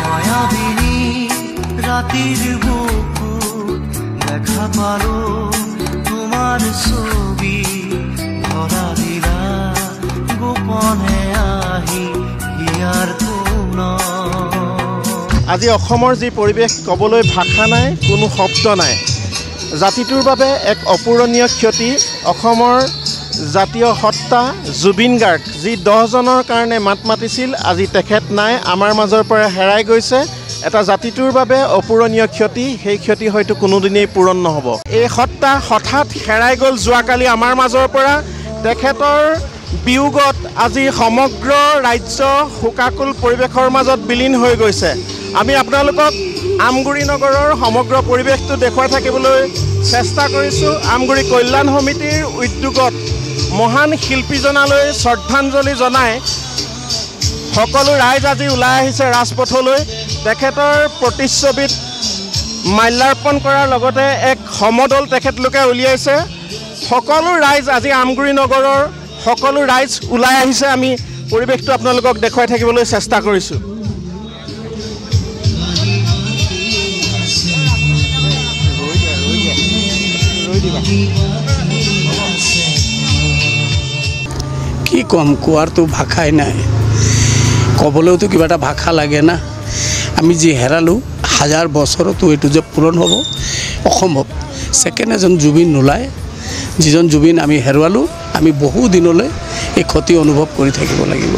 মায়াবিনী ৰাতিৰ বুকু দেখা পালো তোমাৰ ছবি ধৰা দিলা গোপনে আহি হিয়াৰ কোন আজি অসমৰ যি পৰিৱেশ ক'বলৈ ভাষা নাই কোনো শব্দ নাই জাতিটোৰ বাবে এক অপূৰণীয় ক্ষতি অসমৰ জাতীয় সত্তা জুবিন গাৰ্গ যি 10 জনৰ কাৰণে মাত মাতিছিল আজি তেখেত নাই আমাৰ মাজৰ পৰা হেৰাই গৈছে এটা জাতিটোৰ বাবে অপূৰণীয় ক্ষতি সেই ক্ষতি হয়তো কোনোদিনেই পূৰণ নহ'ব এই সত্তা হঠাৎ হেৰাই গ'ল যোৱাকালি আমাৰ মাজৰ পৰা তেখেতৰ বিয়োগত আজি সমগ্ৰ ৰাজ্য শোকাকুল পৰিৱেশৰ মাজত বিলীন হৈ গৈছে আমি আপোনালোকক আমগুৰি নগৰৰ সমগ্ৰ পৰিৱেশটো দেখুৱাই থাকিবলৈ চেষ্টা কৰিছোঁ আমগুৰি কল্যাণ সমিতিৰ উদ্যোগত মহান শিল্পীজনালৈ শ্ৰদ্ধাঞ্জলি জনাই সকলো ৰাইজ আজি ওলাই আহিছে ৰাজপথলৈ তেখেতৰ প্ৰতিচ্ছবিত মাল্যাৰ্পণ কৰাৰ লগতে এক সমদল তেখেতলোকে উলিয়াইছে সকলো ৰাইজ আজি আমগুৰি নগৰৰ সকলো ৰাইজ ওলাই আহিছে আমি পৰিৱেশটো আপোনালোকক দেখুৱাই থাকিবলৈ চেষ্টা কৰিছোঁ কি কম কোৱাৰতো ভাষাই নাই ক'বলৈতো কিবা এটা ভাষা লাগে না আমি যি হেৰালোঁ 1000 বছৰতো এইটো যে পূৰণ হ'ব অসম্ভৱ ছেকেণ্ড এজন জুবিন নোলায় যিজন জুবিন আমি হেৰুৱালোঁ আমি বহু দিনলৈ এই ক্ষতি অনুভৱ কৰি থাকিব লাগিব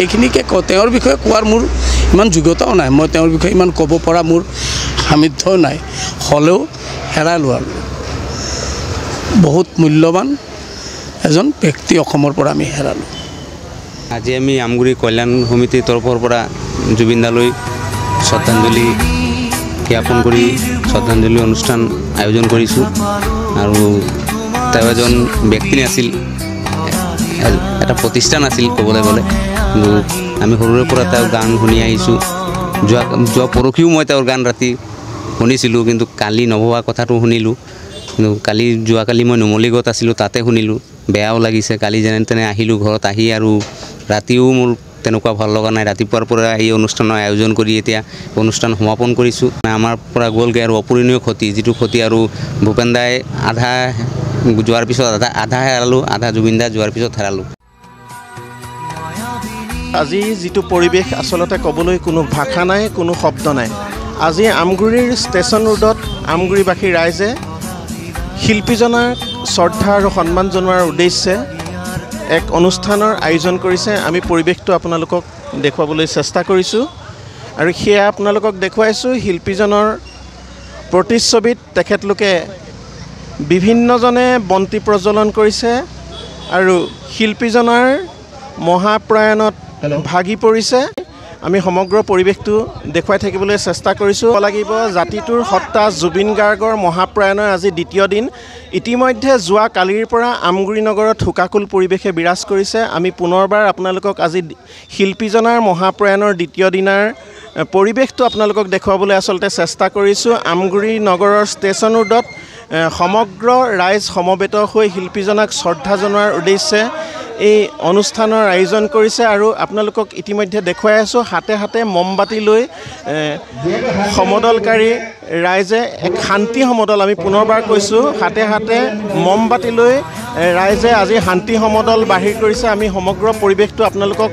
এইখিনিকে তেওঁৰ বিষয়ে কোৱাৰ মোৰ ইমান যোগ্যতাও নাই মই তেওঁৰ বিষয়ে ইমান ক'ব পৰা মোৰ সামৰ্থ্য নাই হ'লেও হেৰালোঁ আৰু বহুত মূল্যৱান এজন ব্যক্তি অসমৰ পৰা আমি হেৰালোঁ আজি আমি আমগুৰি কল্যাণ সমিতিৰ তৰফৰ পৰা জুবিন দালৈ শ্ৰদ্ধাঞ্জলি জ্ঞাপন কৰি শ্ৰদ্ধাঞ্জলি অনুষ্ঠান আয়োজন কৰিছোঁ আৰু তেওঁ এজন ব্যক্তি আছিল এটা প্ৰতিষ্ঠান আছিল ক'বলৈ গ'লে কিন্তু আমি সৰুৰে পৰা তেওঁৰ গান শুনি আহিছোঁ যোৱা পৰহিও মই তেওঁৰ গান ৰাতি শুনিছিলোঁ কিন্তু কালি নভবা কথাটো শুনিলোঁ কিন্তু যোৱাকালি মই নুমলীগড়ত আছিলোঁ তাতে শুনিলোঁ বেয়াও লাগিছে কালি যেনে তেনে আহিলোঁ ঘৰত আহি আৰু ৰাতিও মোৰ তেনেকুৱা ভাল লগা নাই ৰাতিপুৱাৰ পৰা এই অনুষ্ঠানৰ আয়োজন কৰি এতিয়া অনুষ্ঠান সমাপন কৰিছোঁ আমাৰ পৰা গ'লগৈ আৰু অপূৰণীয় ক্ষতি যিটো ক্ষতি আৰু ভূপেন দাই আধা যোৱাৰ পিছত আধা হেৰালোঁ আধা জুবিন দা যোৱাৰ পিছত হেৰালোঁ আজি যিটো পৰিৱেশ আচলতে ক'বলৈ কোনো ভাষা নাই কোনো শব্দ নাই আজি আমগুৰিৰ ষ্টেচন ৰোডত আমগুৰিবাসী ৰাইজে শিল্পীজনাক শ্ৰদ্ধা আৰু সন্মান জনোৱাৰ উদ্দেশ্যে এক অনুষ্ঠানৰ আয়োজন কৰিছে আমি পৰিৱেশটো আপোনালোকক দেখুৱাবলৈ চেষ্টা কৰিছোঁ আৰু সেয়া আপোনালোকক দেখুৱাইছোঁ শিল্পীজনৰ প্ৰতিচ্ছবিত তেখেতলোকে বিভিন্নজনে বন্তি প্ৰজ্বলন কৰিছে আৰু শিল্পীজনৰ মহাপ্ৰয়াণত ভাগি পৰিছে আমি সমগ্ৰ পৰিৱেশটো দেখুৱাই থাকিবলৈ চেষ্টা কৰিছোঁ লাগিব জাতিটোৰ সত্তা জুবিন গাৰ্গৰ মহাপ্ৰয়াণৰ আজি দ্বিতীয় দিন ইতিমধ্যে যোৱা কালিৰ পৰা আমগুৰি নগৰত শোকাকুল পৰিৱেশে বিৰাজ কৰিছে আমি পুনৰবাৰ আপোনালোকক আজি শিল্পীজনাৰ মহাপ্ৰয়াণৰ দ্বিতীয় দিনাৰ পৰিৱেশটো আপোনালোকক দেখুৱাবলৈ আচলতে চেষ্টা কৰিছোঁ আমগুৰি নগৰৰ ষ্টেচন ৰোডত সমগ্ৰ ৰাইজ সমবেত হৈ শিল্পীজনাক শ্ৰদ্ধা জনোৱাৰ উদ্দেশ্যে এই অনুষ্ঠানৰ আয়োজন কৰিছে আৰু আপোনালোকক ইতিমধ্যে দেখুৱাই আছোঁ হাতে হাতে মমবাতি লৈ সমদলকাৰী ৰাইজে এক শান্তি সমদল আমি পুনৰবাৰ কৈছোঁ হাতে হাতে মমবাতি লৈ ৰাইজে আজি শান্তি সমদল বাহিৰ কৰিছে আমি সমগ্ৰ পৰিৱেশটো আপোনালোকক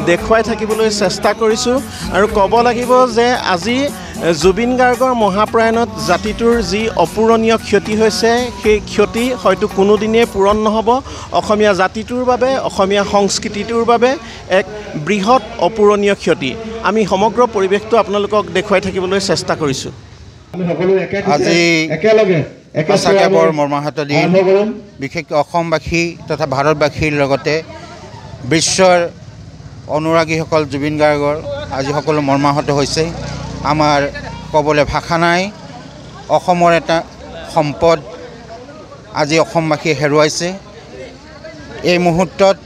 দেখুৱাই থাকিবলৈ চেষ্টা কৰিছোঁ আৰু ক'ব লাগিব যে আজি জুবিন গাৰ্গৰ মহাপ্ৰয়াণত জাতিটোৰ যি অপূৰণীয় ক্ষতি হৈছে সেই ক্ষতি হয়তো কোনোদিনেই পূৰণ নহ'ব অসমীয়া জাতিটোৰ বাবে অসমীয়া সংস্কৃতিটোৰ বাবে এক বৃহৎ অপূৰণীয় ক্ষতি আমি সমগ্ৰ পৰিৱেশটো আপোনালোকক দেখুৱাই থাকিবলৈ চেষ্টা কৰিছোঁ আজি সঁচাকৈ বৰ মৰ্মাহত দিন বিশেষকৈ অসমবাসী তথা ভাৰতবাসীৰ লগতে বিশ্বৰ অনুৰাগীসকল জুবিন গাৰ্গৰ আজি সকলো মৰ্মাহত হৈছে আমাৰ ক'বলৈ ভাষা নাই অসমৰ এটা সম্পদ আজি অসমবাসীয়ে হেৰুৱাইছে এই মুহূৰ্তত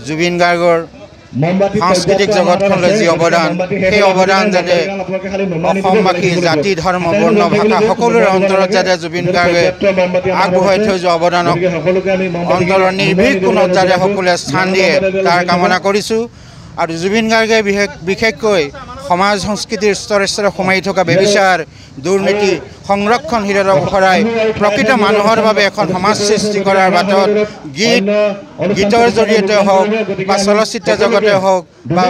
জুবিন গাৰ্গৰ সাংস্কৃতিক জগতখনলৈ যি অৱদান সেই অৱদান যাতে অসমবাসী জাতি ধৰ্ম বৰ্ণ ভাষা সকলোৰে অন্তৰত যাতে জুবিন গাৰ্গে আগবঢ়াই থৈ যোৱা অৱদানক অন্তৰৰ নিৰ্ভীক কোণত যাতে সকলোৱে স্থান দিয়ে তাৰ কামনা কৰিছোঁ আৰু জুবিন গাৰ্গে বিশেষকৈ সমাজ সংস্কৃতিৰ স্তৰে স্তৰে সোমাই থকা বেবিচাৰ দুৰ্নীতি সংৰক্ষণ হীৰৰ ভৰাই প্ৰকৃত মানুহৰ বাবে এখন সমাজ সৃষ্টি কৰাৰ বাটত গীতৰ জৰিয়তে হওক বা চলচ্চিত্ৰ জগতে হওক বা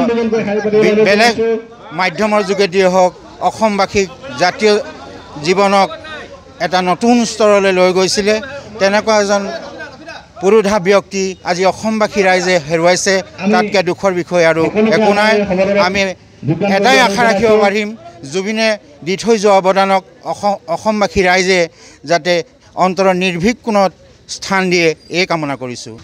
বেলেগ মাধ্যমৰ যোগেদিয়ে হওক অসমবাসীক জাতীয় জীৱনক এটা নতুন স্তৰলৈ লৈ গৈছিলে তেনেকুৱা এজন পুৰুধা ব্যক্তি আজি অসমবাসী ৰাইজে হেৰুৱাইছে তাতকৈ দুখৰ বিষয় আৰু একো নাই আমি এটাই আশা ৰাখিব পাৰিম জুবিনে দি থৈ যোৱা অৱদানক অসমবাসী ৰাইজে যাতে অন্তৰৰ নিৰ্ভীক কোণত স্থান দিয়ে এই কামনা কৰিছোঁ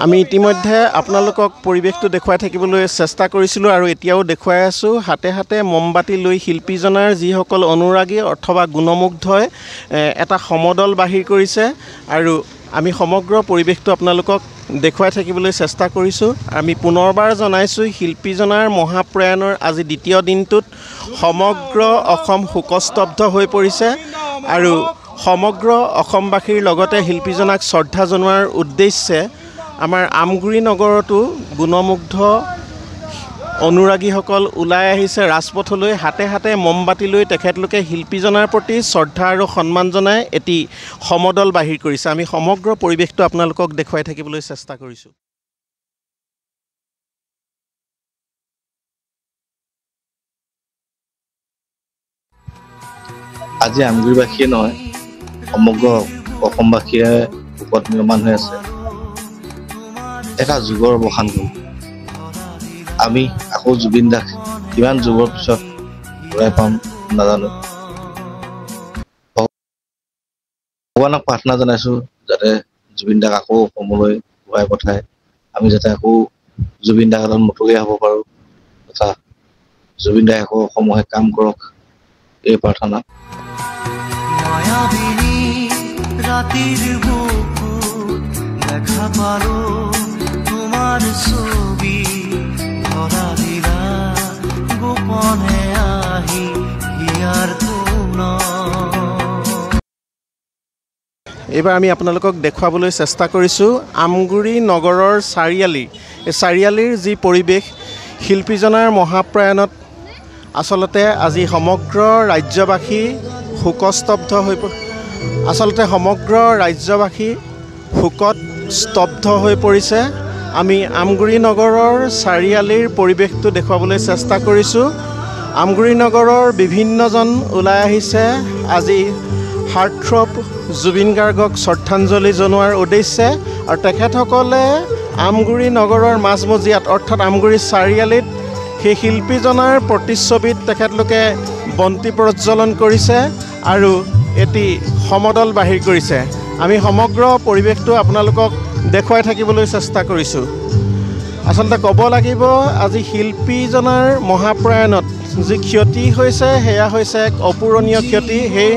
আমি ইতিমধ্যে আপোনালোকক পৰিৱেশটো দেখুৱাই থাকিবলৈ চেষ্টা কৰিছিলোঁ আৰু এতিয়াও দেখুৱাই আছোঁ হাতে হাতে মমবাতি লৈ শিল্পীজনাৰ যিসকল অনুৰাগী অথবা গুণমুগ্ধই এটা সমদল বাহিৰ কৰিছে আৰু আমি সমগ্ৰ পৰিৱেশটো আপোনালোকক দেখুৱাই থাকিবলৈ চেষ্টা কৰিছোঁ আমি পুনৰবাৰ জনাইছোঁ শিল্পীজনাৰ মহাপ্ৰয়াণৰ আজি দ্বিতীয় দিনটোত সমগ্ৰ অসম শোকস্তব্ধ হৈ পৰিছে আৰু সমগ্ৰ অসমবাসীৰ লগতে শিল্পীজনাক শ্ৰদ্ধা জনোৱাৰ উদ্দেশ্যে আমাৰ আমগুৰি নগৰতো গুণমুগ্ধ অনুৰাগীসকল ওলাই আহিছে ৰাজপথলৈ হাতে হাতে মমবাতি লৈ তেখেতলোকে শিল্পীজনাৰ প্ৰতি শ্ৰদ্ধা আৰু সন্মান জনাই এটি সমদল বাহিৰ কৰিছে আমি সমগ্ৰ পৰিৱেশটো আপোনালোকক দেখুৱাই থাকিবলৈ চেষ্টা কৰিছোঁ আজি আমগুৰিবাসীয়ে নহয় সমগ্ৰ অসমবাসীয়ে ওপৰত নিৰ্মাণ হৈ আছে এটা যুগৰ অৱসান হ'ল আমি আকৌ জুবিন দাক কিমান যুগৰ পিছত ঘূৰাই পাম নাজানো ভগৱানক প্ৰাৰ্থনা জনাইছোঁ যাতে জুবিন দাক আকৌ অসমলৈ ঘূৰাই পঠায় আমি যাতে আকৌ জুবিন দাক এজন মতলীয়া হ'ব পাৰোঁ তথা জুবিন দাই আকৌ অসমৰ কাম কৰক এই প্ৰাৰ্থনা ৰাতেৰ বুকু দেখা পালো তোমাৰ ছবি ধৰা দিলা গোপনে আহি হিয়াৰ কোন এইবাৰ আমি আপোনালোকক দেখুৱাবলৈ চেষ্টা কৰিছোঁ আমগুৰি নগৰৰ চাৰিআলি এই চাৰিআলিৰ যি পৰিৱেশ শিল্পীজনাৰ মহাপ্ৰয়াণত আচলতে আজি সমগ্ৰ ৰাজ্যবাসী শোকস্তব্ধ হৈ আচলতে সমগ্ৰ ৰাজ্যবাসী শোকত স্তব্ধ হৈ পৰিছে আমি আমগুৰি নগৰৰ চাৰিআলিৰ পৰিৱেশটো দেখুৱাবলৈ চেষ্টা কৰিছোঁ আমগুৰি নগৰৰ বিভিন্নজন ওলাই আহিছে আজি হাৰ্টথ্ৰব জুবিন গাৰ্গক শ্ৰদ্ধাঞ্জলি জনোৱাৰ উদ্দেশ্যে আৰু তেখেতসকলে আমগুৰি নগৰৰ মাজমজিয়াত অৰ্থাৎ আমগুৰি চাৰিআলিত সেই শিল্পীজনাৰ প্ৰতিচ্ছবিত তেখেতলোকে বন্তি প্ৰজ্বলন কৰিছে আৰু এটি সমদল বাহিৰ কৰিছে আমি সমগ্ৰ পৰিৱেশটো আপোনালোকক দেখুৱাই থাকিবলৈ চেষ্টা কৰিছোঁ আচলতে ক'ব লাগিব আজি শিল্পীজনাৰ মহাপ্ৰয়াণত যি ক্ষতি হৈছে সেয়া হৈছে এক অপূৰণীয় ক্ষতি সেই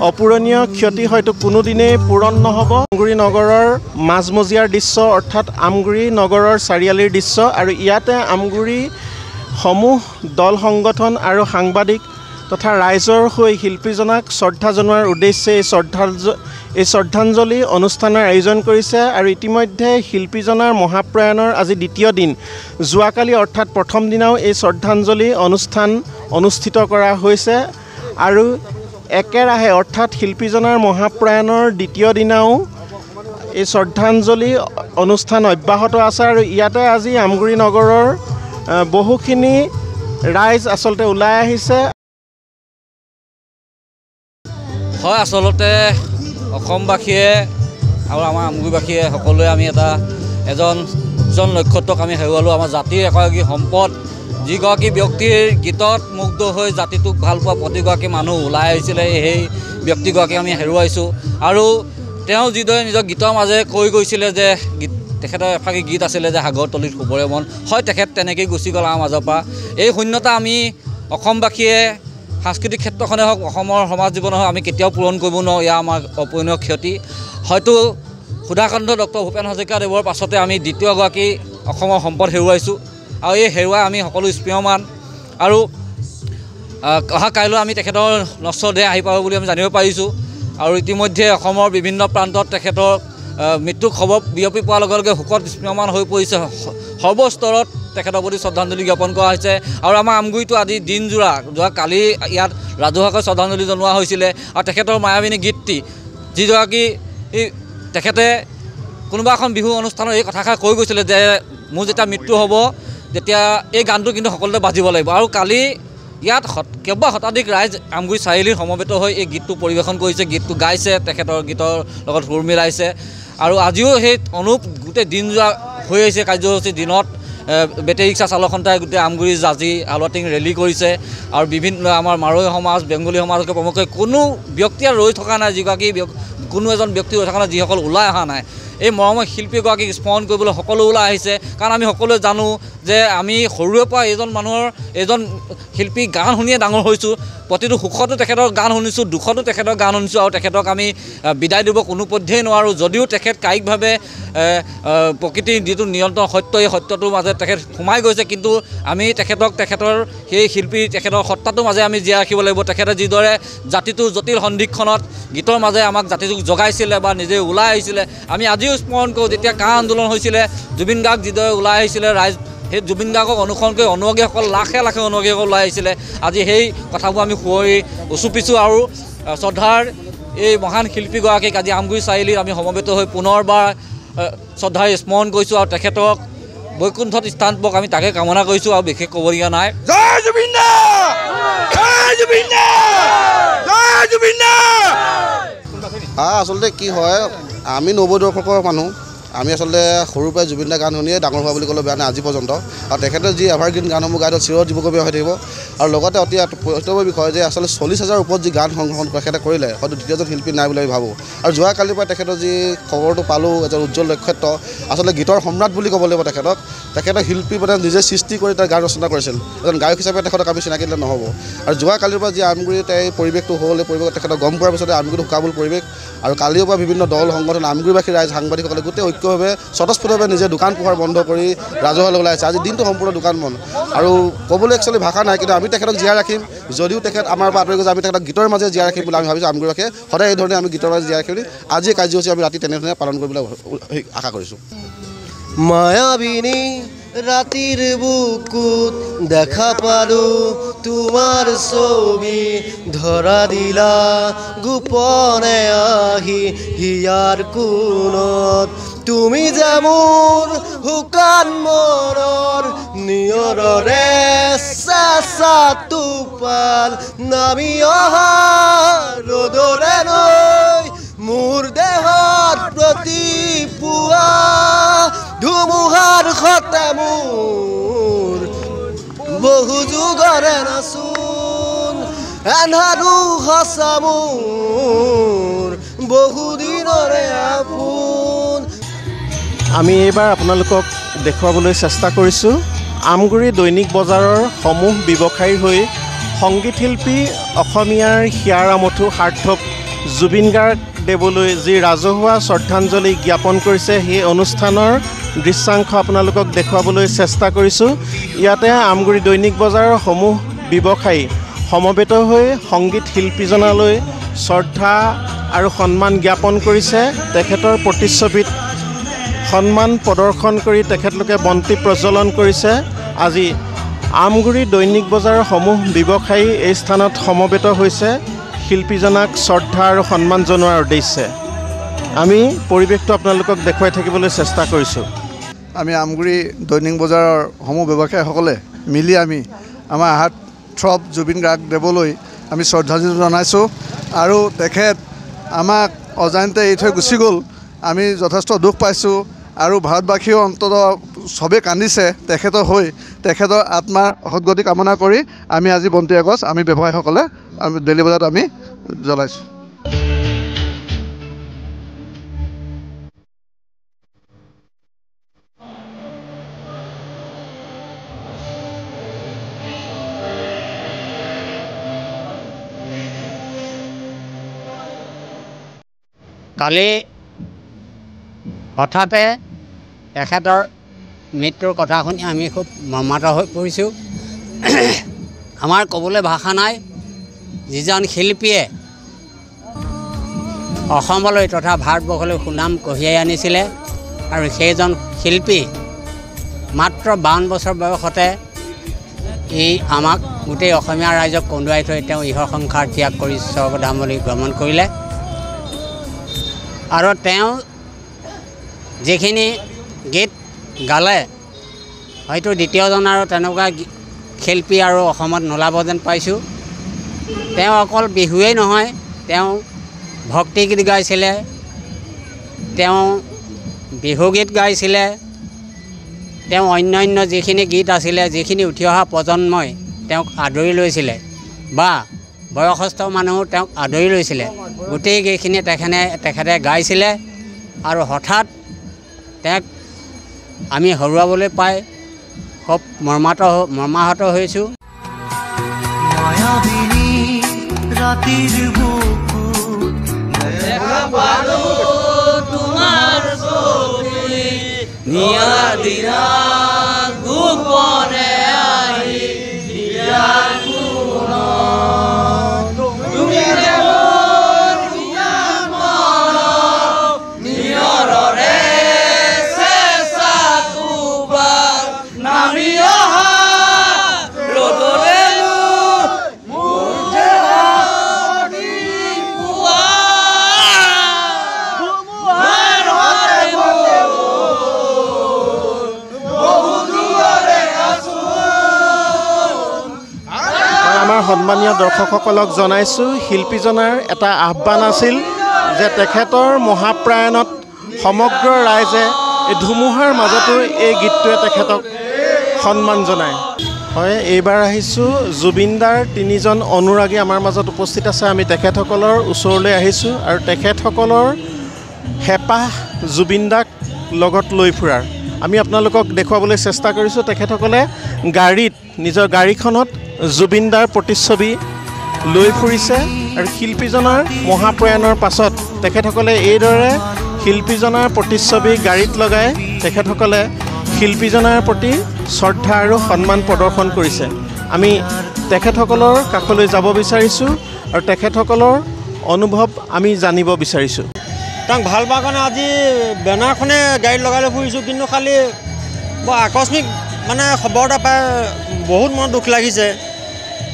অপূৰণীয় ক্ষতি হয়তো কোনোদিনেই পূৰণ নহ'ব আমগুৰি নগৰৰ মাজমজিয়াৰ দৃশ্য অৰ্থাৎ আমগুৰি নগৰৰ চাৰিআলিৰ দৃশ্য আৰু ইয়াতে আমগুৰি সমূহ দল সংগঠন আৰু সাংবাদিক তথা ৰাইজৰ হৈ শিল্পীজনাক শ্ৰদ্ধা জনোৱাৰ উদ্দেশ্যে এই শ্ৰদ্ধাঞ্জলি অনুষ্ঠানৰ আয়োজন কৰিছে আৰু ইতিমধ্যে শিল্পীজনাৰ মহাপ্ৰয়াণৰ আজি দ্বিতীয় দিন যোৱাকালি অৰ্থাৎ প্ৰথম দিনাও এই শ্ৰদ্ধাঞ্জলি অনুষ্ঠান অনুষ্ঠিত কৰা হৈছে আৰু একেৰাহে অৰ্থাৎ শিল্পীজনাৰ মহাপ্ৰয়াণৰ দ্বিতীয় দিনাও এই শ্ৰদ্ধাঞ্জলি অনুষ্ঠান অব্যাহত আছে আৰু ইয়াতে আজি আমগুৰি নগৰৰ বহুখিনি ৰাইজ আচলতে ওলাই আহিছে হয় আচলতে অসমবাসীয়ে আৰু আমাৰ আমগুৰিবাসীয়ে সকলোৱে আমি এজন নক্ষত্ৰক আমি হেৰুৱালোঁ আমাৰ জাতিৰ এগৰাকী সম্পদ যিগৰাকী ব্যক্তিৰ গীতত মুগ্ধ হৈ জাতিটোক ভাল পোৱা প্ৰতিগৰাকী মানুহ ওলাই আহিছিলে সেই ব্যক্তিগৰাকী আমি হেৰুৱাইছোঁ আৰু তেওঁ যিদৰে নিজৰ গীতৰ মাজে কৈ গৈছিলে যে তেখেতৰ এফাকি গীত আছিলে যে সাগৰ তলিত শুবৰে মন হয় তেখেত তেনেকৈয়ে গুচি গ'ল আমাৰ মাজৰ পৰা এই শূন্যতা আমি অসমবাসীয়ে সাংস্কৃতিক ক্ষেত্ৰখনে হওক অসমৰ সমাজ জীৱনে হওক আমি কেতিয়াও পূৰণ কৰিব নোৱাৰোঁ এয়া আমাৰ অপূৰণীয় ক্ষতি হয়তো সুধাকান্ত ডক্টৰ ভূপেন হাজৰিকাদেৱৰ পাছতে আমি দ্বিতীয়গৰাকী অসমৰ সম্পদ হেৰুৱাইছোঁ আৰু এই হেৰুৱাই আমি সকলো স্পৃহমান আৰু অহা কাইলৈ আমি তেখেতৰ নশ্বৰ দেহ আহি পাব বুলি আমি জানিব পাৰিছোঁ আৰু ইতিমধ্যে অসমৰ বিভিন্ন প্ৰান্তত তেখেতৰ মৃত্যুৰ খবৰ বিয়পি পোৱাৰ লগে লগে শোকত স্পৃহমান হৈ পৰিছে সৰ্বস্তৰত তেখেতৰ প্ৰতি শ্ৰদ্ধাঞ্জলি জ্ঞাপন কৰা হৈছে। আৰু আমাৰ আমগুৰিটো আজি দিনজোৰা যোৱা কালি ইয়াত ৰাজহুৱাকৈ শ্ৰদ্ধাঞ্জলি জনোৱা হৈছিলে। আৰু তেখেতৰ মায়াবিনী গীতটি যিগৰাকী তেখেতে কোনোবা এখন বিহু অনুষ্ঠানত এই কথাষাৰ কৈ গৈছিলে যে মোৰ যেতিয়া মৃত্যু হ'ব তেতিয়া এই গানটো কিন্তু সকলোতে বাজিব লাগিব। আৰু কালি ইয়াত কেইবা শতাধিক ৰাইজ আমগুৰি চাৰিআলিৰ সমবেত হৈ এই গীতটো পৰিৱেশন কৰিছে, গীতটো গাইছে, তেখেতৰ গীতৰ লগত সুৰ মিলাইছে। আৰু আজিও সেই অনুপ গোটেই দিনজোৰা হৈ আহিছে কাৰ্যসূচী। দিনত বেটেৰী ৰিক্সা চালক সন্থাই গোটেই আমগুৰি জাজি আলুৱাটিং ৰেলী কৰিছে। আৰু বিভিন্ন আমাৰ মাৰোৱাৰী সমাজ, বেংগলী সমাজকে প্ৰমুখ্যে কোনো ব্যক্তি ৰৈ থকা নাই, যিগৰাকী কোনো এজন ব্যক্তি ৰৈ থকা নাই যিসকল ওলাই অহা নাই। এই মৰমৰ শিল্পীগৰাকীক স্মৰণ কৰিবলৈ সকলো ওলাই আহিছে। কাৰণ আমি সকলোৱে জানো যে আমি সৰুৰে পৰা এজন শিল্পী গান শুনিয়ে ডাঙৰ হৈছোঁ। প্ৰতিটো সুখতো তেখেতৰ গান শুনিছোঁ, দুখতো তেখেতৰ গান শুনিছোঁ। আৰু তেখেতক আমি বিদায় দিব কোনোপধ্যেই নোৱাৰোঁ। যদিও তেখেত কায়িকভাৱে প্ৰকৃতিৰ যিটো নিয়ন্ত্ৰণ সত্য, এই সত্যটোৰ মাজে তেখেত সোমাই গৈছে, কিন্তু আমি তেখেতৰ সেই শিল্পী তেখেতৰ সত্তাটোৰ মাজে আমি জীয়াই ৰাখিব লাগিব। তেখেতে যিদৰে জাতিটোৰ জটিল সন্ধিক্ষণত গীতৰ মাজে আমাক জাতিটোক জগাইছিলে বা নিজে ওলাই আহিছিলে। আমি আজিও স্মৰণ কৰোঁ যেতিয়া কা আন্দোলন হৈছিলে, জুবিন গাৰ্গ যিদৰে ওলাই আহিছিলে, ৰাইজ সেই জুবিন গাৰ্গক অনুসৰণ কৰি অনুৰাগীসকল লাখে লাখে অনুৰাগীসকল ওলাই আহিছিলে। আজি সেই কথাবোৰ আমি সুঁৱৰি উচুপিছোঁ। আৰু শ্ৰদ্ধাৰ এই মহান শিল্পীগৰাকীক আজি আমগুৰি চাৰিআলিত আমি সমবেত হৈ পুনৰবাৰ শ্ৰদ্ধাৰে স্মৰণ কৰিছোঁ। আৰু তেখেতক বৈকুণ্ঠত স্থান পাওক আমি তাকে কামনা কৰিছোঁ। আৰু বিশেষ ক'বলগীয়া নাই। জয় জুবিন দা, জয় জুবিন দা, জয় জুবিন দা। আচলতে কি হয়, আমি 90 দশকৰ মানুহ, আমি আচলতে সৰুৰ পৰাই জুবিন দা গান শুনিয়ে ডাঙৰ হোৱা বুলি ক'লে বেয়া নাই আজি পৰ্যন্ত। আৰু তেখেতে যি এভাৰগ্ৰীণ গানসমূহ গাই চিৰজীৱকীয় হৈ থাকিব। আৰু লগতে অতি প্ৰত্যেকৰ বিষয় যে আচলতে 40,000 ওপৰত যি গান সংগ্ৰহণ তেখেতে কৰিলে, হয়তো দ্বিতীয়জন শিল্পী নাই বুলি আমি ভাবোঁ। আৰু যোৱাকালিৰ পৰা তেখেতৰ যি খবৰটো পালোঁ, এজন উজ্জ্বল নক্ষত্ৰ, আচলতে গীতৰ সম্ৰাট বুলি ক'ব লাগিব তেখেতক। তেখেতে শিল্পী মানে নিজে সৃষ্টি কৰি তাৰ গান ৰচনা কৰিছিল। এজন গায়ক হিচাপে তেখেতক আমি চিনাকি দিলে নহ'ব। আৰু যোৱাকালিৰ পৰা যি আমগুৰিত এই পৰিৱেশটো হ'ল, এই পৰিৱেশত তেখেতক গম পোৱাৰ পিছতে আমগুৰিটো শুকাবুল পৰিৱেশ। আৰু কালিৰ পৰা বিভিন্ন দল সংগঠন, আমগুৰিবাসী ৰাইজ, সাংবাদিকসকলে গোটেই ঐক্যভাৱে স্বতঃস্ফূৰ্তভাৱে নিজে দোকান পোহাৰ বন্ধ কৰি ৰাজহুৱালৈ ওলাই আছে। আজি দিনটো সম্পূৰ্ণ দোকান বন্ধ। আৰু ক'বলৈ একচুৱেলি ভাষা নাই, কিন্তু আমি তেখেতক জীয়াই ৰাখিম। যদিও তেখেত আমাৰ পৰা আঁতৰি গৈছে, আমি তেখেতক গীতৰ মাজে জীয়াই ৰাখিম বুলি আমি ভাবিছোঁ। আমগুৰিবাসীয়ে সদায় এই ধৰণে আমি গীতৰ মাজে জীয়াই ৰাখিম। আজি কাৰ্যসূচী আমি ৰাতি তেনেধৰণে পালন কৰিবলৈ আশা কৰিছোঁ। মায়াবিনী ৰাতিৰ বুকুত দেখা পালো তোমাৰ ছবি, ধৰা দিলা গোপনে আহি হিয়াৰ কোণত। তুমি যে মোৰ শুকান মনৰ নিয়ৰৰে চেঁচা টোপাল, নামি অহা ৰ'দৰে লৈ মোৰ দেহত প্ৰতিপুৱা ধুমুহাৰ সতে মোৰ বহু যুগৰে নাচোন, এন্ধাৰো সঁচা মোৰ বহুদিনৰে আপোন। আমি এইবাৰ আপোনালোকক দেখুৱাবলৈ চেষ্টা কৰিছোঁ আমগুৰি দৈনিক বজাৰৰ সমূহ ব্যৱসায়ীৰ হৈ সংগীত শিল্পী অসমীয়াৰ হিয়াৰ আমঠু সাৰ্থক জুবিন গাৰ্গ দেৱলৈ যি ৰাজহুৱা শ্ৰদ্ধাঞ্জলি জ্ঞাপন কৰিছে, সেই অনুষ্ঠানৰ দৃশ্যাংশ আপোনালোকক দেখুৱাবলৈ চেষ্টা কৰিছোঁ। ইয়াতে আমগুৰি দৈনিক বজাৰৰ সমূহ ব্যৱসায়ী সমবেত হৈ সংগীত শিল্পীজনলৈ শ্ৰদ্ধা আৰু সন্মান জ্ঞাপন কৰিছে। তেখেতৰ প্ৰতিচ্ছবিত সন্মান প্ৰদৰ্শন কৰি তেখেতলোকে বন্তি প্ৰজ্বলন কৰিছে। আজি আমগুৰি দৈনিক বজাৰৰ সমূহ ব্যৱসায়ী এই স্থানত সমবেত হৈছে শিল্পীজনাক শ্ৰদ্ধা আৰু সন্মান জনোৱাৰ উদ্দেশ্যে। আমি পৰিৱেশটো আপোনালোকক দেখুৱাই থাকিবলৈ চেষ্টা কৰিছোঁ। আমি আমগুৰি দৈনিক বজাৰৰ সমূহ ব্যৱসায়ীসকলে মিলি আমি আমাৰ হাত থ্ৰপ জুবিন গাৰ্গ দেৱলৈ আমি শ্ৰদ্ধাঞ্জলি জনাইছোঁ। আৰু তেখেত আমাক অজান্তে এৰি থৈ গুচি গ'ল, আমি যথেষ্ট দুখ পাইছোঁ। আৰু ভাৰতবাসীয়েও অন্ততঃ চবেই কান্দিছে তেখেতৰ হৈ। তেখেতৰ আত্মাৰ সদ্গতি কামনা কৰি আমি আজি বন্তি এগছ আমি ব্যৱসায়ীসকলে আমি ডেইলি বজাৰত আমি জ্বলাইছোঁ। কালি হঠাতে তেখেতৰ মৃত্যুৰ কথা শুনি আমি খুব মৰ্মাহত হৈ পৰিছোঁ। আমাৰ ক'বলৈ ভাষা নাই। যিজন শিল্পীয়ে অসমলৈ তথা ভাৰতবৰ্ষলৈ সুনাম কঢ়িয়াই আনিছিলে, আৰু সেইজন শিল্পী মাত্ৰ 52 বছৰ বয়সতে এই আমাক গোটেই অসমীয়া ৰাইজক কন্দুৱাই থৈ তেওঁ ইহৰ সংসাৰ ত্যাগ কৰি স্বৰ্গধামলৈ গমন কৰিলে আৰু তেওঁ যিখিনি গীত গালে হয়তো দ্বিতীয়জন আৰু তেনেকুৱা শিল্পী আৰু অসমত নোলাব যেন পাইছোঁ তেওঁ অকল বিহুৱেই নহয় তেওঁ ভক্তি গীত গাইছিলে তেওঁ বিহুগীত গাইছিলে তেওঁ অন্যান্য যিখিনি গীত আছিলে যিখিনি উঠি অহা প্ৰজন্মই তেওঁক আদৰি লৈছিলে বা বয়সস্থ মানুহ তেওঁক আদৰি লৈছিলে গোটেইকেইখিনি তেখেতে গাইছিলে আৰু হঠাৎ তেওঁক আমি হৰুৱাবলৈ পাই খুব মৰ্মাহত হৈছোঁ গোপনে আহি তুমি নিয়ৰৰে চেষ্টা তোবাৰ নামি অহা ৰ'দৰে আমাৰ সন্মানীয় দৰ্শকসকলক জনাইছোঁ শিল্পীজনাৰ এটা আহ্বান আছিল যে তেখেতৰ মহাপ্ৰায়ণত সমগ্ৰ ৰাইজে এই ধুমুহাৰ মাজতো এই গীতটোৱে তেখেতক সন্মান জনায় হয় এইবাৰ আহিছোঁ জুবিনদাৰ 3জন অনুৰাগী আমাৰ মাজত উপস্থিত আছে আমি তেখেতসকলৰ ওচৰলৈ আহিছোঁ আৰু তেখেতসকলৰ হেঁপাহ জুবিনদাক লগত লৈ ফুৰাৰ আমি আপোনালোকক দেখুৱাবলৈ চেষ্টা কৰিছোঁ তেখেতসকলে গাড়ীত নিজৰ গাড়ীখনত জুবিনদাৰ প্ৰতিচ্ছবি লৈ ফুৰিছে আৰু শিল্পীজনাৰ মহাপ্ৰয়াণৰ পাছত তেখেতসকলে এইদৰে শিল্পীজনাৰ প্ৰতিচ্ছবি গাড়ীত লগাই তেখেতসকলে শিল্পীজনাৰ প্ৰতি শ্ৰদ্ধা আৰু সন্মান প্ৰদৰ্শন কৰিছে আমি তেখেতসকলৰ কাষলৈ যাব বিচাৰিছোঁ আৰু তেখেতসকলৰ অনুভৱ আমি জানিব বিচাৰিছোঁ তাক ভাল পোৱাৰ কাৰণে আজি বেনাৰখনে গাড়ীত লগাই লৈ ফুৰিছোঁ কিন্তু খালি বৰ আকস্মিক মানে খবৰ এটা পাই বহুত মনত দুখ লাগিছে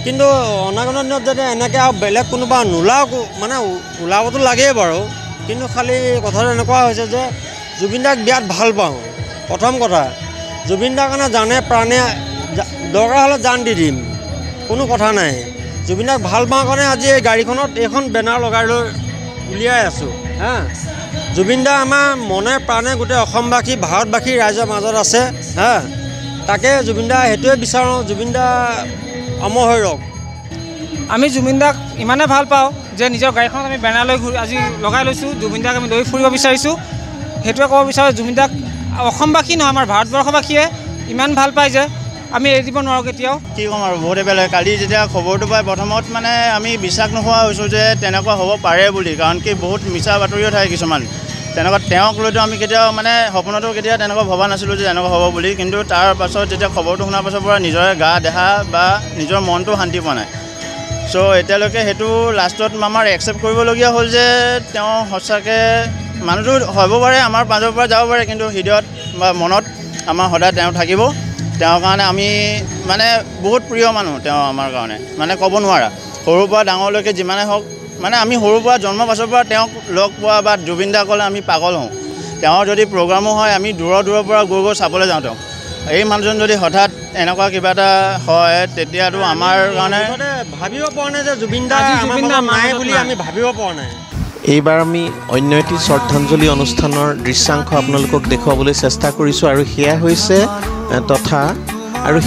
কিন্তু অনাগত দিনত যাতে এনেকৈ আৰু বেলেগ কোনোবা নোলাওক মানে ওলাবতো লাগেই বাৰু কিন্তু খালি কথাটো এনেকুৱা হৈছে যে জুবিনদাক বিৰাট ভাল পাওঁ প্ৰথম কথা জুবিনদাৰ কাৰণে জানে প্ৰাণে দৰকাৰ হ'লে জান দি দিম কোনো কথা নাই জুবিনদাক ভাল পাওঁ কাৰণে আজি এই গাড়ীখনত এইখন বেনাৰ লগাই লৈ উলিয়াই আছোঁ হা জুবিনদা আমাৰ মনে প্ৰাণে গোটেই অসমবাসী ভাৰতবাসী ৰাইজৰ মাজত আছে হা তাকে জুবিনদা সেইটোৱে বিচাৰোঁ জুবিনদা অমৰ হৈ ৰওক আমি জুবিনদাক ইমানে ভাল পাওঁ যে নিজৰ গাড়ীখনত আমি বেনাৰ লৈ আজি লগাই লৈছোঁ জুবিনদাক আমি লৈ ফুৰিব বিচাৰিছোঁ সেইটোৱে ক'ব বিচাৰোঁ জুবিনদাক অসমবাসী নহয় আমাৰ ভাৰতবৰ্ষবাসীয়ে ইমান ভাল পায় যে আমি এৰি দিব নোৱাৰোঁ কেতিয়াও কি ক'ম আৰু বহুতে বেলেগ কালি যেতিয়া খবৰটো পাই প্ৰথমত মানে আমি বিশ্বাস নোহোৱা হৈছোঁ যে তেনেকুৱা হ'ব পাৰে বুলি কাৰণ কি বহুত মিছা বাতৰিও থাকে কিছুমান তেনেকুৱা তেওঁক লৈতো আমি কেতিয়াও মানে সপোনতো কেতিয়াও তেনেকুৱা ভবা নাছিলোঁ যে এনেকুৱা হ'ব বুলি কিন্তু তাৰ পাছত যেতিয়া খবৰটো শুনাৰ পাছৰ পৰা নিজৰে গা দেহা বা নিজৰ মনটো শান্তি পোৱা নাই চ' এতিয়ালৈকে সেইটো লাষ্টত আমাৰ একচেপ্ট কৰিবলগীয়া হ'ল যে তেওঁ সঁচাকৈ মানুহটো হ'ব পাৰে আমাৰ মাজৰ পৰা যাব পাৰে কিন্তু হৃদয়ত বা মনত আমাৰ সদায় তেওঁ থাকিব তেওঁৰ কাৰণে আমি মানে বহুত প্ৰিয় মানুহ তেওঁ আমাৰ কাৰণে মানে ক'ব নোৱাৰা সৰুৰ পৰা ডাঙৰলৈকে যিমানে হওক মানে আমি সৰুৰ পৰা জন্ম পাছৰ পৰা তেওঁক লগ পোৱা বা জুবিনদা ক'লে আমি পাগল হওঁ তেওঁৰ যদি প্ৰগ্ৰামো হয় আমি দূৰৰ পৰা গৈ চাবলৈ যাওঁ তেওঁক এই মানুহজন যদি হঠাৎ এনেকুৱা কিবা এটা হয় তেতিয়াতো আমাৰ কাৰণে ভাবিব পৰা নাই যে জুবিনদা নাই বুলি আমি ভাবিব পৰা নাই এইবাৰ আমি অন্য এটি শ্ৰদ্ধাঞ্জলি অনুষ্ঠানৰ দৃশ্যাংশ আপোনালোকক দেখুৱাবলৈ চেষ্টা কৰিছোঁ আৰু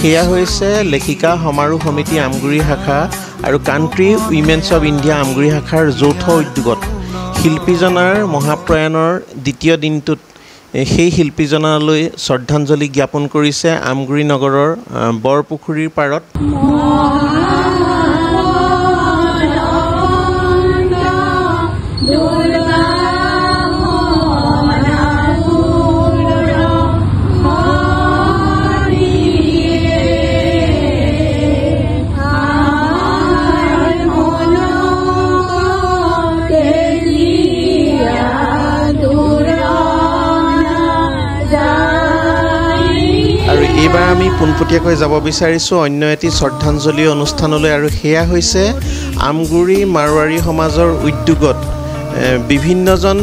সেয়া হৈছে লেখিকা সমাৰোহ সমিতি আমগুৰি শাখা আৰু country women's of India Amguri শাখাৰ যৌথ উদ্যোগত শিল্পীজনাৰ মহাপ্ৰয়াণৰ দ্বিতীয় দিনটোত সেই শিল্পীজনালৈ শ্ৰদ্ধাঞ্জলি জ্ঞাপন কৰিছে আমগুৰি নগৰৰ বৰপুখুৰীৰ পাৰত আগতীয়াকৈ যাব বিচাৰিছোঁ অন্য এটি শ্ৰদ্ধাঞ্জলি অনুষ্ঠানলৈ, আৰু সেয়া হৈছে আমগুৰি মাৰোৱাৰী সমাজৰ উদ্যোগত বিভিন্নজন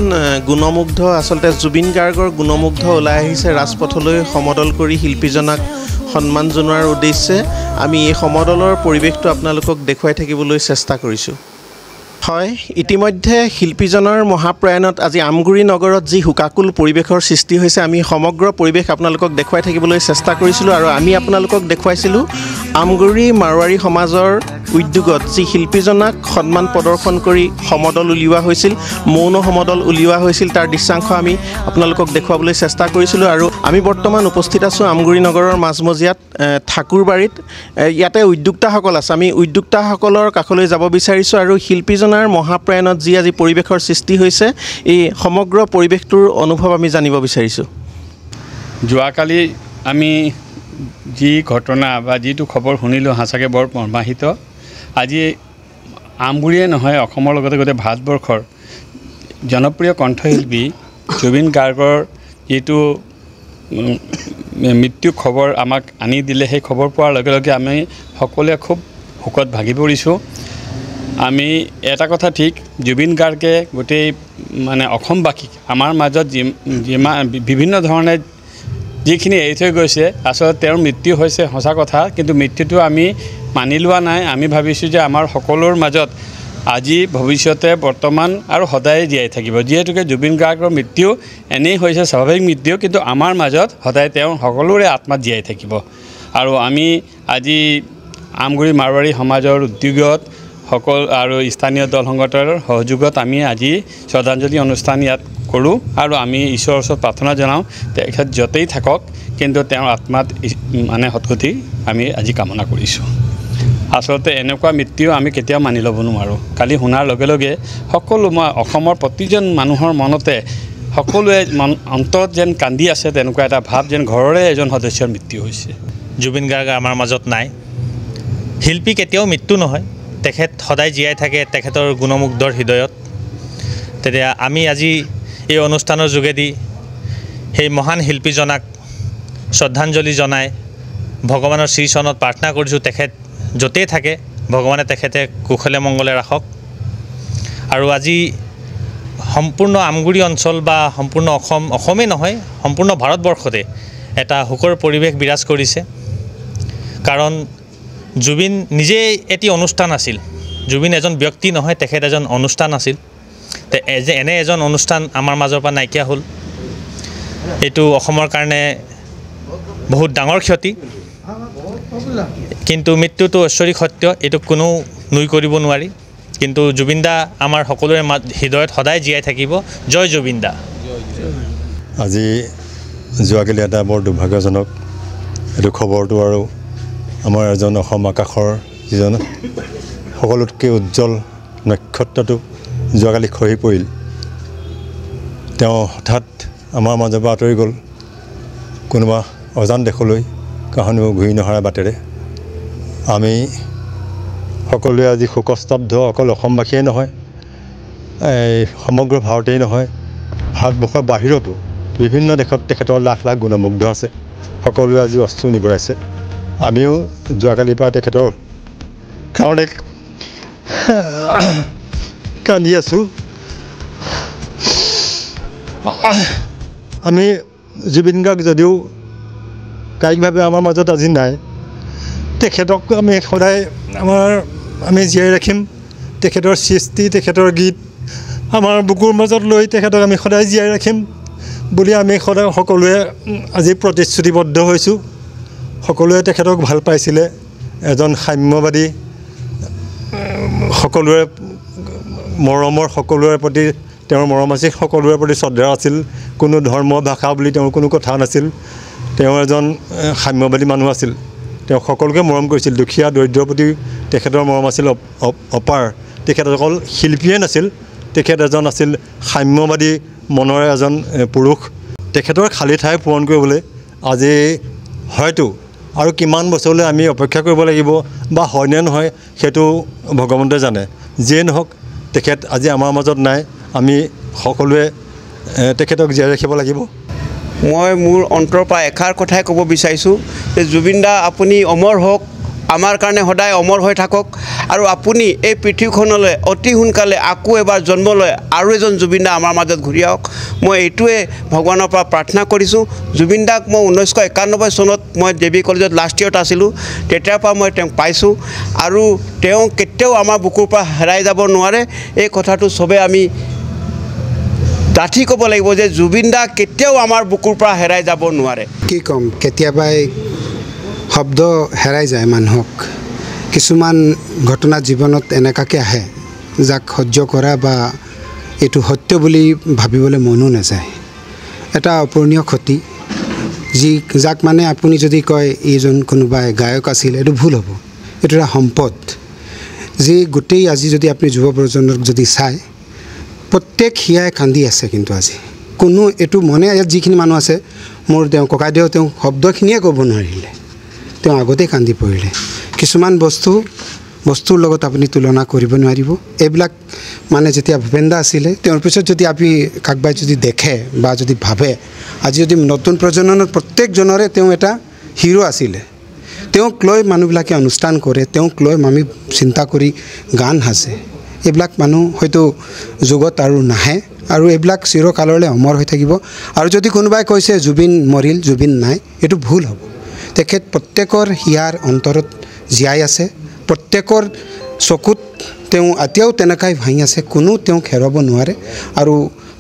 গুণমুগ্ধ, আচলতে জুবিন গাৰ্গৰ গুণমুগ্ধ ওলাই আহিছে ৰাজপথলৈ সমদল কৰি শিল্পীজনাক সন্মান জনোৱাৰ উদ্দেশ্যে। আমি এই সমদলৰ পৰিৱেশটো আপোনালোকক দেখুৱাই থাকিবলৈ চেষ্টা কৰিছোঁ। হয়, ইতিমধ্যে শিল্পীজনৰ মহাপ্ৰয়াণত আজি আমগুৰি নগৰত যি হুকাকুল পৰিৱেশৰ সৃষ্টি হৈছে, আমি সমগ্ৰ পৰিৱেশ আপোনালোকক দেখুৱাই থাকিবলৈ চেষ্টা কৰিছিলোঁ, আৰু আমি আপোনালোকক দেখুৱাইছিলোঁ আমগুৰি মাৰোৱাৰী সমাজৰ উদ্যোগত যি শিল্পীজনাক সন্মান প্ৰদৰ্শন কৰি সমদল উলিওৱা হৈছিল, মৌন সমদল উলিওৱা হৈছিল, তাৰ দৃশ্যাংশ আমি আপোনালোকক দেখুৱাবলৈ চেষ্টা কৰিছিলোঁ। আৰু আমি বৰ্তমান উপস্থিত আছোঁ আমগুৰি নগৰৰ মাজমজিয়াত ঠাকুৰবাৰীত। ইয়াতে উদ্যোক্তাসকল আছে, আমি উদ্যোক্তাসকলৰ কাষলৈ যাব বিচাৰিছোঁ, আৰু শিল্পীজনাৰ মহাপ্ৰয়াণত যি আজি পৰিৱেশৰ সৃষ্টি হৈছে, এই সমগ্ৰ পৰিৱেশটোৰ অনুভৱ আমি জানিব বিচাৰিছোঁ। যোৱাকালি আমি যি ঘটনা বা যিটো খবৰ শুনিলোঁ সঁচাকৈ বৰ মৰ্মাহিত। আজি আমগুৰিয়ে নহয়, অসমৰ লগতে গোটেই ভাৰতবৰ্ষৰ জনপ্ৰিয় কণ্ঠশিল্পী জুবিন গাৰ্গৰ যিটো মৃত্যু খবৰ আমাক আনি দিলে, সেই খবৰ পোৱাৰ লগে লগে আমি সকলোৱে খুব শোকত ভাগি পৰিছোঁ। আমি এটা কথা ঠিক, জুবিন গাৰ্গে গোটেই অসমবাসীক আমাৰ মাজত বিভিন্ন ধৰণে যিখিনি এৰি থৈ গৈছে, আচলতে তেওঁৰ মৃত্যু হৈছে সঁচা কথা, কিন্তু মৃত্যুটো আমি মানি লোৱা নাই। আমি ভাবিছোঁ যে আমাৰ সকলোৰ মাজত আজি ভৱিষ্যতে বৰ্তমান আৰু সদায় জীয়াই থাকিব। যিহেতুকে জুবিন গাৰ্গৰ মৃত্যু এনেই হৈছে স্বাভাৱিক মৃত্যু, কিন্তু আমাৰ মাজত সদায় তেওঁ সকলোৰে আত্মাত জীয়াই থাকিব। আৰু আমি আজি আমগুৰি মাৰোৱাৰী সমাজৰ উদ্যোগত আৰু স্থানীয় দল সংগঠনৰ সহযোগত আমি আজি শ্ৰদ্ধাঞ্জলি অনুষ্ঠান ইয়াত কৰোঁ, আৰু আমি ঈশ্বৰৰ ওচৰত প্ৰাৰ্থনা জনাওঁ তেখেত য'তেই থাকক, কিন্তু তেওঁৰ আত্মাত সদ্গতি আমি আজি কামনা কৰিছোঁ। আচলতে এনেকুৱা মৃত্যু আমি কেতিয়াও মানি ল'ব নোৱাৰোঁ। কালি শুনাৰ লগে লগে সকলো অসমৰ প্ৰতিজন মানুহৰ মনতে সকলোৱে অন্তৰত যেন কান্দি আছে, তেনেকুৱা এটা ভাৱ যেন ঘৰৰে এজন সদস্যৰ মৃত্যু হৈছে। জুবিন গাৰ্গ আমাৰ মাজত নাই। শিল্পী কেতিয়াও মৃত্যু নহয়, তেখেত সদায় জীয়াই থাকে তেখেতৰ গুণমুগ্ধৰ হৃদয়ত। তেতিয়া আমি আজি এই অনুষ্ঠানৰ যোগেদি সেই মহান শিল্পীজনাক শ্ৰদ্ধাঞ্জলি জনাই ভগৱানৰ শ্ৰীচৰণত প্ৰাৰ্থনা কৰিছোঁ, তেখেত য'তেই থাকে ভগৱানে তেখেতে কুশলে মংগলে ৰাখক। আৰু আজি সম্পূৰ্ণ আমগুৰি অঞ্চল বা সম্পূৰ্ণ অসমেই নহয়, সম্পূৰ্ণ ভাৰতবৰ্ষতে এটা শোকৰ পৰিৱেশ বিৰাজ কৰিছে। কাৰণ জুবিন নিজেই এটি অনুষ্ঠান আছিল। জুবিন এজন ব্যক্তি নহয়, তেখেত এজন অনুষ্ঠান আছিল। এনে এজন অনুষ্ঠান আমাৰ মাজৰ পৰা নাইকিয়া হ'ল, এইটো অসমৰ কাৰণে বহুত ডাঙৰ ক্ষতি। কিন্তু মৃত্যুটো ঐশ্বৰিক সত্য, এইটো কোনো নুই কৰিব নোৱাৰি। কিন্তু জুবিন দা আমাৰ সকলোৰে হৃদয়ত সদায় জীয়াই থাকিব। জয় জুবিন দা। আজি যোৱাকালি এটা বৰ দুৰ্ভাগ্যজনক এইটো খবৰটো, আৰু আমাৰ এজন অসম আকাশৰ যিজন সকলোতকৈ উজ্জ্বল নক্ষত্ৰটো যোৱাকালি খহি পৰিল। তেওঁ হঠাৎ আমাৰ মাজৰ পৰা আঁতৰি গ'ল কোনোবা অজান দেশলৈ, কাহানিও ঘূৰি নহাৰ বাটেৰে। আমি সকলোৱে আজি শোকস্তব্ধ, অকল অসমবাসীয়ে নহয়, সমগ্ৰ ভাৰতেই নহয়, ভাৰতবৰ্ষৰ বাহিৰতো বিভিন্ন দেশত তেখেতৰ লাখ লাখ গুণমুগ্ধ আছে। সকলোৱে আজি অশ্ৰু নিগৰাইছে। আমিও যোৱাকালিৰ পৰা তেখেতৰ কাৰণে কান্দি আছোঁ। আমি জুবিন গাৰ্গ যদিও কায়িকভাৱে আমাৰ মাজত আজি নাই, তেখেতক আমি সদায় আমি জীয়াই ৰাখিম। তেখেতৰ সৃষ্টি, তেখেতৰ গীত আমাৰ বুকুৰ মাজত লৈ তেখেতক আমি সদায় জীয়াই ৰাখিম বুলি আমি সদায় সকলোৱে আজি প্ৰতিশ্ৰুতিবদ্ধ হৈছোঁ। সকলোৱে তেখেতক ভাল পাইছিলে, এজন সাম্যবাদী, সকলোৰে মৰমৰ, সকলোৰে প্ৰতি তেওঁৰ মৰম আছিল, সকলোৰে প্ৰতি শ্ৰদ্ধা আছিল। কোনো ধৰ্ম ভাষা বুলি তেওঁৰ কোনো কথা নাছিল। তেওঁ এজন সাম্যবাদী মানুহ আছিল। তেওঁ সকলোকে মৰম কৰিছিল, দুখীয়া দৰিদ্ৰৰ প্ৰতি তেখেতৰ মৰম আছিল অপাৰ। তেখেত অকল শিল্পীয়ে নাছিল, তেখেত এজন আছিল সাম্যবাদী মনৰে এজন পুৰুষ। তেখেতৰ খালী ঠাই পূৰণ কৰিবলৈ আজি হয়তো আৰু কিমান বছৰলৈ আমি অপেক্ষা কৰিব লাগিব বা হয়নে নহয় সেইটো ভগৱন্তই জানে। যিয়ে নহওক তেখেত আজি আমাৰ মাজত নাই, আমি সকলোৱে তেখেতক জীয়াই ৰাখিব লাগিব। মই মোৰ অন্তৰৰ পৰা এষাৰ কথাই ক'ব বিচাৰিছোঁ যে জুবিন দা আপুনি অমৰ হওক, আমাৰ কাৰণে সদায় অমৰ হৈ থাকক আৰু আপুনি এই পৃথিৱীখনলৈ অতি সোনকালে আকৌ এবাৰ জন্ম লৈ আৰু এজন জুবিন দা আমাৰ মাজত ঘূৰি আহক। মই এইটোৱে ভগৱানৰ পৰা প্ৰাৰ্থনা কৰিছোঁ। জুবিন দাক মই 1991 চনত মই দেৱী কলেজত লাষ্ট ইয়েৰত আছিলোঁ, তেতিয়াৰ পৰা মই তেওঁক পাইছোঁ আৰু তেওঁ কেতিয়াও আমাৰ বুকুৰ পৰা হেৰাই যাব নোৱাৰে। এই কথাটো চবে আমি ডাঠি ক'ব লাগিব যে জুবিন দা কেতিয়াও আমাৰ বুকুৰ পৰা হেৰাই যাব নোৱাৰে। কি ক'ম, কেতিয়াবাই শব্দ হেৰাই যায় মানুহক। কিছুমান ঘটনা জীৱনত এনেকুৱাকৈ আহে যাক সহ্য কৰা বা এইটো সত্য বুলি ভাবিবলৈ মনো নাযায়। এটা অপূৰণীয় ক্ষতি যাক মানে আপুনি যদি কয় এইজন কোনোবাই গায়ক আছিল, এইটো ভুল হ'ব। এইটো এটা সম্পদ যি গোটেই আজি যদি আপুনি যুৱ প্ৰজন্মক যদি চায়, প্ৰত্যেক হিয়াই কান্দি আছে। কিন্তু আজি কোনো এইটো মনে ইয়াত যিখিনি মানুহ আছে, মোৰ তেওঁ ককাইদেউ তেওঁ শব্দখিনিয়ে ক'ব নোৱাৰিলে, তেওঁ আগতেই কান্দি পৰিলে। কিছুমান বস্তুৰ লগত আপুনি তুলনা কৰিব নোৱাৰিব। এইবিলাক মানে যেতিয়া ভূপেন দা আছিলে, তেওঁৰ পিছত যদি আপুনি কাকবাই যদি দেখে বা যদি ভাবে, আজি যদি নতুন প্ৰজন্মৰ প্ৰত্যেকজনৰে তেওঁ এটা হিৰো আছিলে। তেওঁক লৈ মানুহবিলাকে অনুষ্ঠান কৰে, তেওঁক লৈ আমি চিন্তা কৰি গান সাজে। এইবিলাক মানুহ হয়তো যুগত আৰু নাহে আৰু এইবিলাক চিৰকাললৈ অমৰ হৈ থাকিব। আৰু যদি কোনোবাই কৈছে জুবিন মৰিল, জুবিন নাই, এইটো ভুল হ'ব। তেখেত প্ৰত্যেকৰ হিয়াৰ অন্তৰত জীয়াই আছে, প্ৰত্যেকৰ চকুত তেওঁ এতিয়াও তেনেকুৱাই ভাঙি আছে, কোনো তেওঁক হেৰাব নোৱাৰে। আৰু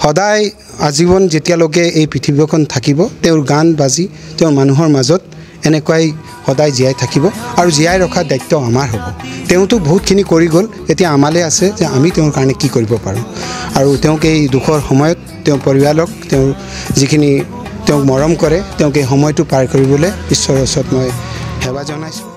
সদায় আজীৱন যেতিয়ালৈকে এই পৃথিৱীখন থাকিব, তেওঁৰ গান বাজি তেওঁৰ মানুহৰ মাজত এনেকুৱাই সদায় জীয়াই থাকিব আৰু জীয়াই ৰখাৰ দায়িত্ব আমাৰ হ'ব। তেওঁতো বহুতখিনি কৰি গ'ল, এতিয়া আমালৈ আছে যে আমি তেওঁৰ কাৰণে কি কৰিব পাৰোঁ। আৰু তেওঁক এই দুখৰ সময়ত তেওঁৰ পৰিয়ালক, তেওঁৰ যিখিনি তেওঁক মৰম কৰে, তেওঁক এই সময়টো পাৰ কৰিবলৈ ঈশ্বৰৰ ওচৰত মই সেৱা জনাইছোঁ।